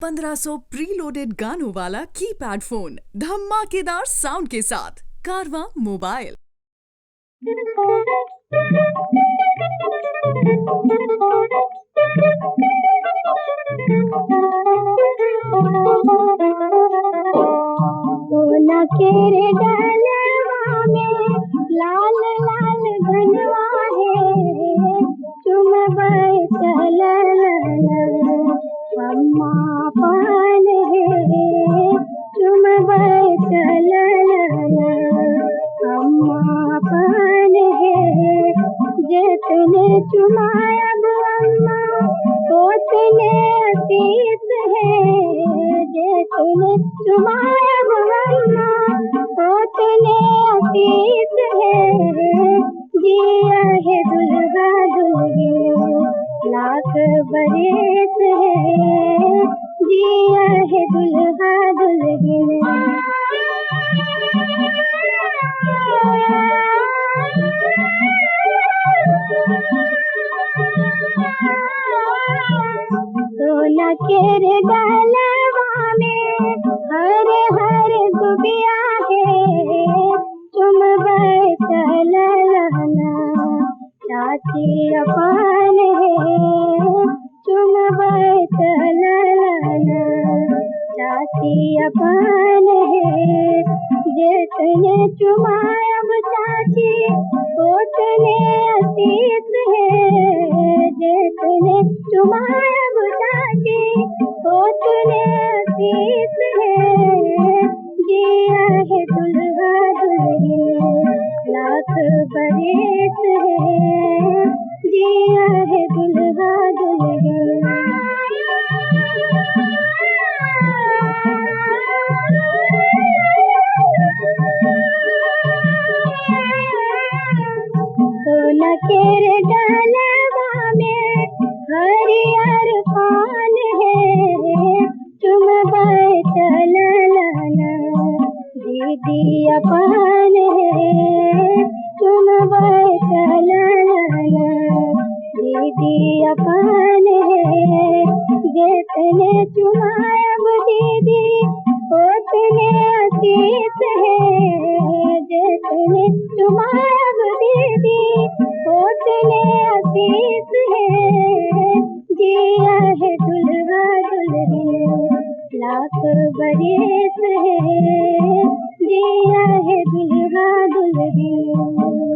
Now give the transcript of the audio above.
1500 preloaded गानों वाला keypad phone धमाकेदार साउंड के साथ कारवां मोबाइल। सोना केरे डलवा में लाल लाल धनवा है, चुमबै चलल अम्मा पान है, चुमबै चलल अम्मा पान है। जितने चुमायब अम्मा उतने अतीत है, जितने चुमायब अम्मा उतने अतीत है। जिया है दुल्हा दुल्हन लाख बरस है, जिया है दुल्हा दुल्हन। सोना केरे डलवा में हरे हरे दुबिया है, चुमबै चलल चाची अपन है, चुमबै चलल चाची अपन है। जितने चुमायब चाची उतने अतीत है, जितने चुमायब चाची उतने अतीत है। जिया है दुल्हा दुल्हन लाख बरस है, जिया है दुल्हा दुल्हन। सोना केरे डलवा में हरियर पान है, चुमबै चलल दीदी अपन है, चुमबै चलल दीदी अपन है। जितने चुमायब दीदी उतने अतीत है, जितने चुमायब दीदी उतने अतीत है। जिया है दुल्हा दुल्हन लाख बरस है, जिया है दुल्हा दुल्हन।